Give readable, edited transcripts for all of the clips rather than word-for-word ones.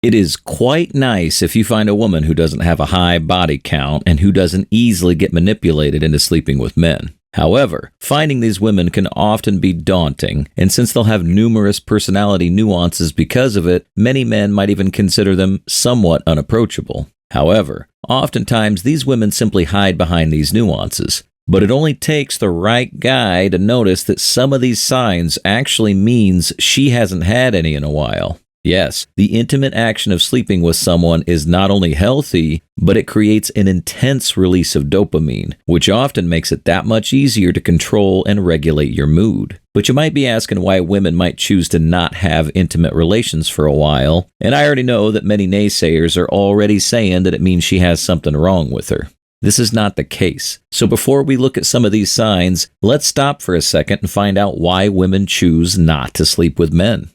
It is quite nice if you find a woman who doesn't have a high body count and who doesn't easily get manipulated into sleeping with men. However, finding these women can often be daunting, and since they'll have numerous personality nuances because of it, many men might even consider them somewhat unapproachable. However, oftentimes these women simply hide behind these nuances. But it only takes the right guy to notice that some of these signs actually means she hasn't had any in a while. Yes, the intimate action of sleeping with someone is not only healthy, but it creates an intense release of dopamine, which often makes it that much easier to control and regulate your mood. But you might be asking why women might choose to not have intimate relations for a while, and I already know that many naysayers are already saying that it means she has something wrong with her. This is not the case. So before we look at some of these signs, let's stop for a second and find out why women choose not to sleep with men.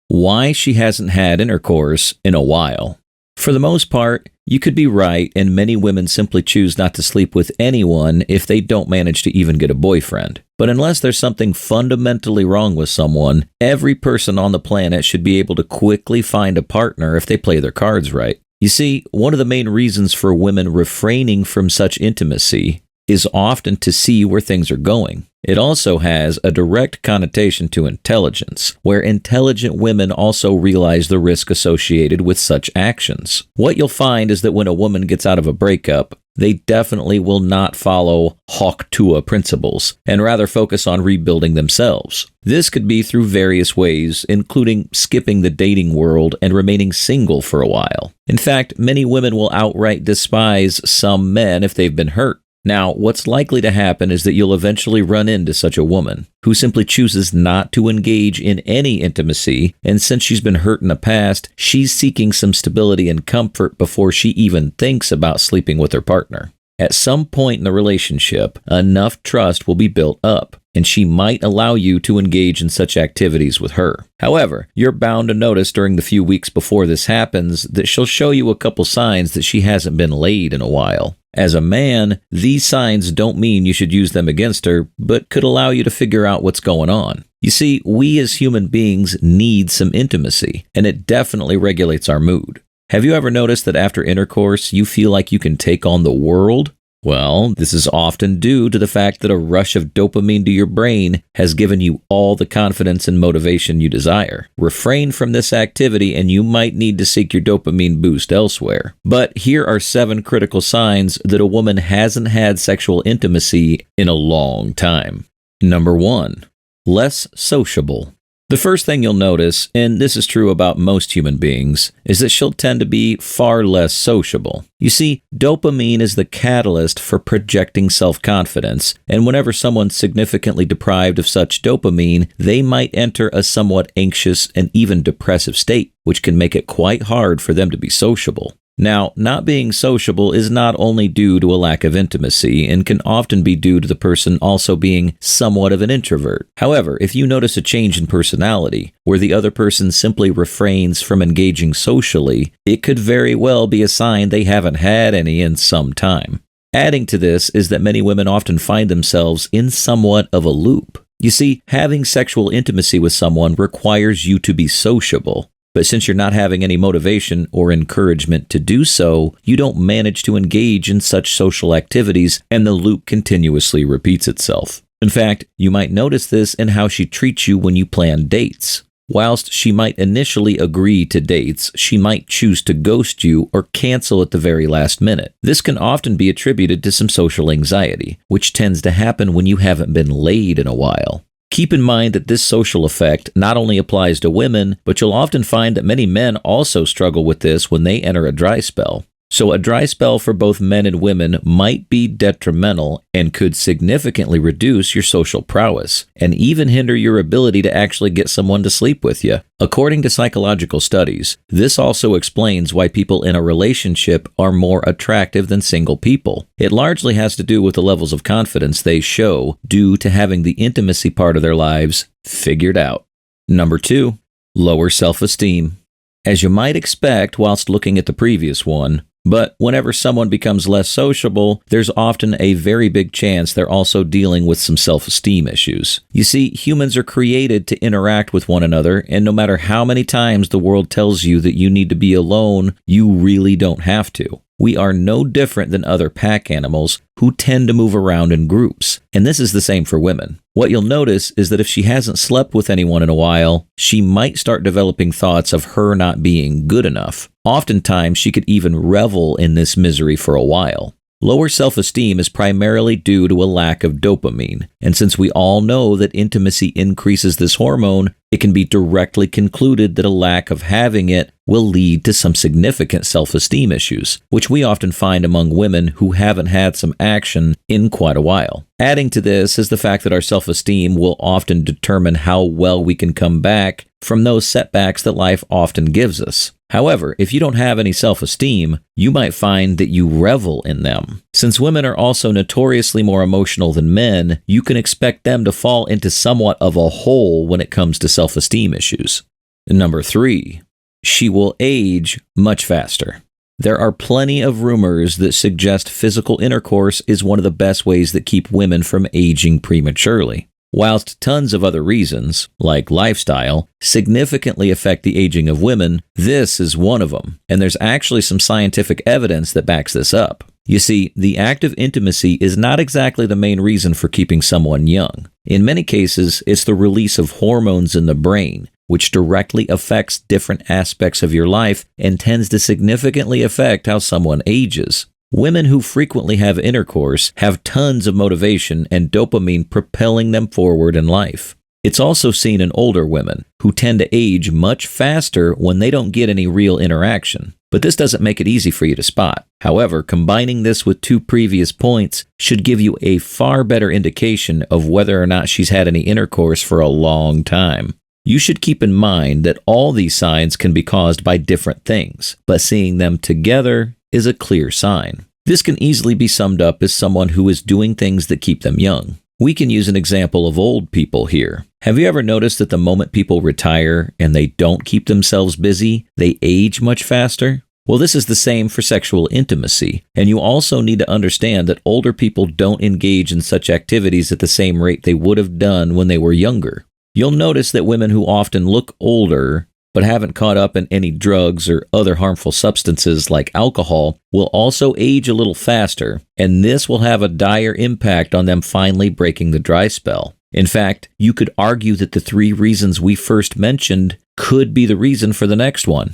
Why she hasn't had intercourse in a while. For the most part, you could be right, and many women simply choose not to sleep with anyone if they don't manage to even get a boyfriend. But unless there's something fundamentally wrong with someone, every person on the planet should be able to quickly find a partner if they play their cards right. You see, one of the main reasons for women refraining from such intimacy is often to see where things are going. It also has a direct connotation to intelligence, where intelligent women also realize the risk associated with such actions. What you'll find is that when a woman gets out of a breakup, they definitely will not follow Hawk Tuah principles and rather focus on rebuilding themselves. This could be through various ways, including skipping the dating world and remaining single for a while. In fact, many women will outright despise some men if they've been hurt. Now, what's likely to happen is that you'll eventually run into such a woman who simply chooses not to engage in any intimacy, and since she's been hurt in the past, she's seeking some stability and comfort before she even thinks about sleeping with her partner. At some point in the relationship, enough trust will be built up, and she might allow you to engage in such activities with her. However, you're bound to notice during the few weeks before this happens that she'll show you a couple signs that she hasn't been laid in a while. As a man, these signs don't mean you should use them against her, but could allow you to figure out what's going on. You see, we as human beings need some intimacy, and it definitely regulates our mood. Have you ever noticed that after intercourse, you feel like you can take on the world? Well, this is often due to the fact that a rush of dopamine to your brain has given you all the confidence and motivation you desire. Refrain from this activity and you might need to seek your dopamine boost elsewhere. But here are 7 critical signs that a woman hasn't had sexual intimacy in a long time. Number 1, less sociable. The first thing you'll notice, and this is true about most human beings, is that she'll tend to be far less sociable. You see, dopamine is the catalyst for projecting self-confidence, and whenever someone's significantly deprived of such dopamine, they might enter a somewhat anxious and even depressive state, which can make it quite hard for them to be sociable. Now, not being sociable is not only due to a lack of intimacy and can often be due to the person also being somewhat of an introvert. However, if you notice a change in personality, where the other person simply refrains from engaging socially, it could very well be a sign they haven't had any in some time. Adding to this is that many women often find themselves in somewhat of a loop. You see, having sexual intimacy with someone requires you to be sociable. But since you're not having any motivation or encouragement to do so, you don't manage to engage in such social activities, and the loop continuously repeats itself. In fact, you might notice this in how she treats you when you plan dates. Whilst she might initially agree to dates, she might choose to ghost you or cancel at the very last minute. This can often be attributed to some social anxiety, which tends to happen when you haven't been laid in a while. Keep in mind that this social effect not only applies to women, but you'll often find that many men also struggle with this when they enter a dry spell. So a dry spell for both men and women might be detrimental and could significantly reduce your social prowess and even hinder your ability to actually get someone to sleep with you. According to psychological studies, this also explains why people in a relationship are more attractive than single people. It largely has to do with the levels of confidence they show due to having the intimacy part of their lives figured out. Number 2, lower self-esteem. As you might expect whilst looking at the previous one, But whenever someone becomes less sociable, there's often a very big chance they're also dealing with some self-esteem issues. You see, humans are created to interact with one another, and no matter how many times the world tells you that you need to be alone, you really don't have to. We are no different than other pack animals who tend to move around in groups, and this is the same for women. What you'll notice is that if she hasn't slept with anyone in a while, she might start developing thoughts of her not being good enough. Oftentimes, she could even revel in this misery for a while. Lower self-esteem is primarily due to a lack of dopamine, and since we all know that intimacy increases this hormone, it can be directly concluded that a lack of having it will lead to some significant self-esteem issues, which we often find among women who haven't had some action in quite a while. Adding to this is the fact that our self-esteem will often determine how well we can come back from those setbacks that life often gives us. However, if you don't have any self-esteem, you might find that you revel in them. Since women are also notoriously more emotional than men, you can expect them to fall into somewhat of a hole when it comes to self-esteem issues. Number 3, she will age much faster. There are plenty of rumors that suggest physical intercourse is one of the best ways that keep women from aging prematurely. Whilst tons of other reasons, like lifestyle, significantly affect the aging of women, this is one of them, and there's actually some scientific evidence that backs this up. You see, the act of intimacy is not exactly the main reason for keeping someone young. In many cases, it's the release of hormones in the brain, which directly affects different aspects of your life and tends to significantly affect how someone ages. Women who frequently have intercourse have tons of motivation and dopamine propelling them forward in life. It's also seen in older women, who tend to age much faster when they don't get any real interaction. But this doesn't make it easy for you to spot. However, combining this with 2 previous points should give you a far better indication of whether or not she's had any intercourse for a long time. You should keep in mind that all these signs can be caused by different things, but seeing them together is a clear sign. This can easily be summed up as someone who is doing things that keep them young. We can use an example of old people here. Have you ever noticed that the moment people retire and they don't keep themselves busy, they age much faster? Well, this is the same for sexual intimacy, and you also need to understand that older people don't engage in such activities at the same rate they would have done when they were younger. You'll notice that women who often look older but haven't caught up in any drugs or other harmful substances like alcohol will also age a little faster, and this will have a dire impact on them finally breaking the dry spell. In fact, you could argue that the 3 reasons we first mentioned could be the reason for the next one.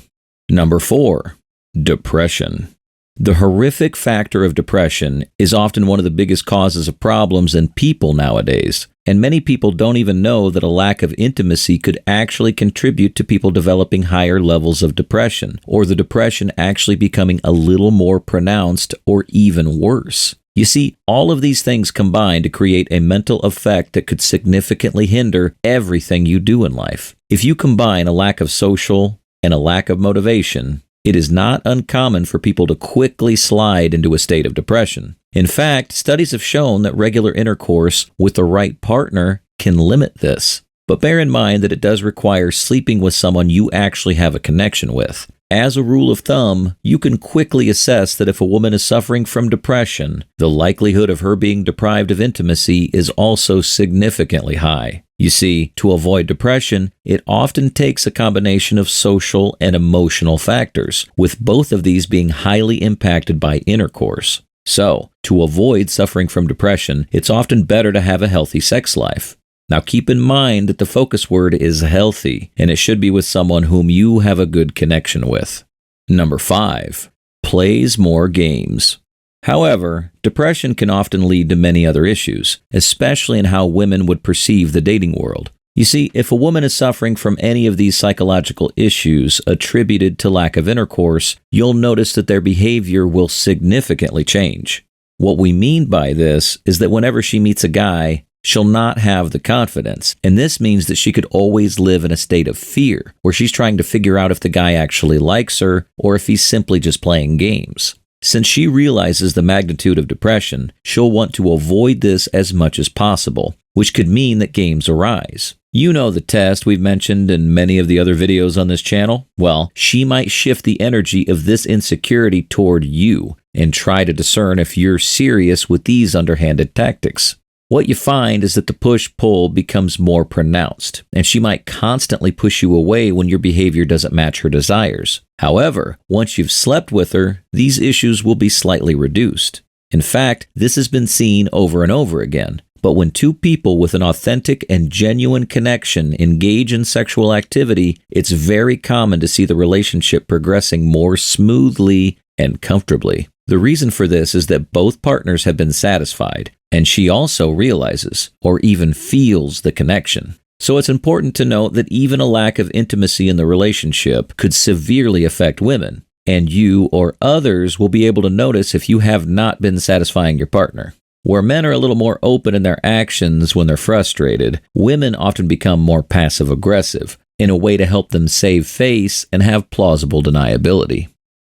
Number 4, depression. The horrific factor of depression is often one of the biggest causes of problems in people nowadays, and many people don't even know that a lack of intimacy could actually contribute to people developing higher levels of depression, or the depression actually becoming a little more pronounced or even worse. You see, all of these things combine to create a mental effect that could significantly hinder everything you do in life. If you combine a lack of social and a lack of motivation, it is not uncommon for people to quickly slide into a state of depression. In fact, studies have shown that regular intercourse with the right partner can limit this. But bear in mind that it does require sleeping with someone you actually have a connection with. As a rule of thumb, you can quickly assess that if a woman is suffering from depression, the likelihood of her being deprived of intimacy is also significantly high. You see, to avoid depression, it often takes a combination of social and emotional factors, with both of these being highly impacted by intercourse. So, to avoid suffering from depression, it's often better to have a healthy sex life. Now keep in mind that the focus word is healthy, and it should be with someone whom you have a good connection with. Number 5, plays more games. However, depression can often lead to many other issues, especially in how women would perceive the dating world. You see, if a woman is suffering from any of these psychological issues attributed to lack of intercourse, you'll notice that their behavior will significantly change. What we mean by this is that whenever she meets a guy, she'll not have the confidence, and this means that she could always live in a state of fear, where she's trying to figure out if the guy actually likes her or if he's simply just playing games. Since she realizes the magnitude of depression, she'll want to avoid this as much as possible, which could mean that games arise. You know the test we've mentioned in many of the other videos on this channel? Well, she might shift the energy of this insecurity toward you and try to discern if you're serious with these underhanded tactics. What you find is that the push-pull becomes more pronounced, and she might constantly push you away when your behavior doesn't match her desires. However, once you've slept with her, these issues will be slightly reduced. In fact, this has been seen over and over again. But when two people with an authentic and genuine connection engage in sexual activity, it's very common to see the relationship progressing more smoothly and comfortably. The reason for this is that both partners have been satisfied, and she also realizes or even feels the connection. So it's important to note that even a lack of intimacy in the relationship could severely affect women, and you or others will be able to notice if you have not been satisfying your partner. Where men are a little more open in their actions when they're frustrated, women often become more passive-aggressive in a way to help them save face and have plausible deniability.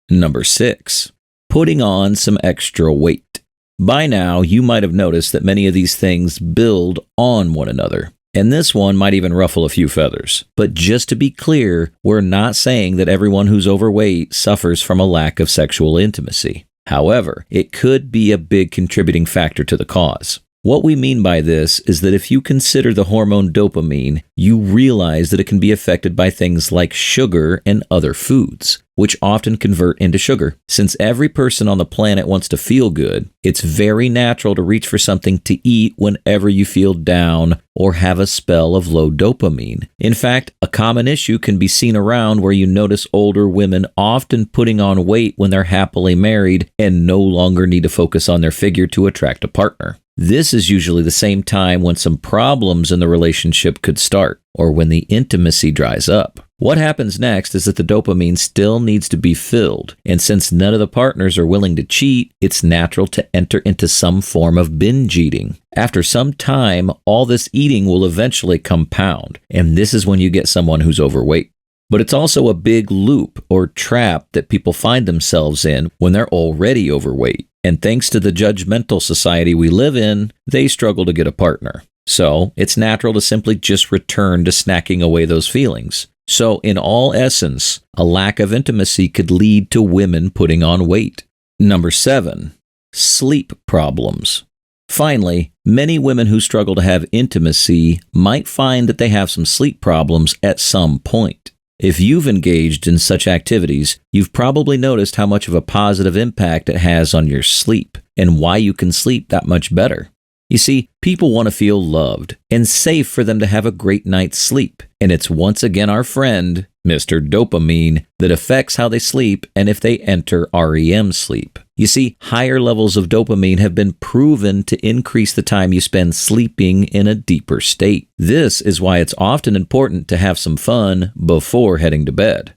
Number 6. Putting on some extra weight. By now, you might have noticed that many of these things build on one another, and this one might even ruffle a few feathers. But just to be clear, we're not saying that everyone who's overweight suffers from a lack of sexual intimacy. However, it could be a big contributing factor to the cause. What we mean by this is that if you consider the hormone dopamine, you realize that it can be affected by things like sugar and other foods, which often convert into sugar. Since every person on the planet wants to feel good, it's very natural to reach for something to eat whenever you feel down or have a spell of low dopamine. In fact, a common issue can be seen around where you notice older women often putting on weight when they're happily married and no longer need to focus on their figure to attract a partner. This is usually the same time when some problems in the relationship could start, or when the intimacy dries up. What happens next is that the dopamine still needs to be filled, and since none of the partners are willing to cheat, it's natural to enter into some form of binge eating. After some time, all this eating will eventually compound, and this is when you get someone who's overweight. But it's also a big loop or trap that people find themselves in when they're already overweight. And thanks to the judgmental society we live in, they struggle to get a partner. So it's natural to simply just return to snacking away those feelings. So in all essence, a lack of intimacy could lead to women putting on weight. Number 7, sleep problems. Finally, many women who struggle to have intimacy might find that they have some sleep problems at some point. If you've engaged in such activities, you've probably noticed how much of a positive impact it has on your sleep and why you can sleep that much better. You see, people want to feel loved and safe for them to have a great night's sleep. And it's once again our friend, Mr. Dopamine, that affects how they sleep and if they enter REM sleep. You see, higher levels of dopamine have been proven to increase the time you spend sleeping in a deeper state. This is why it's often important to have some fun before heading to bed.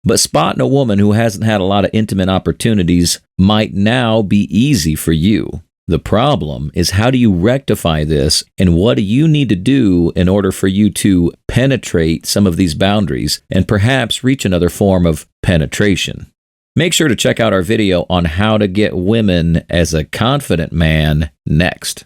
But spotting a woman who hasn't had a lot of intimate opportunities might now be easy for you. The problem is, how do you rectify this, and what do you need to do in order for you to penetrate some of these boundaries and perhaps reach another form of penetration? Make sure to check out our video on how to get women as a confident man next.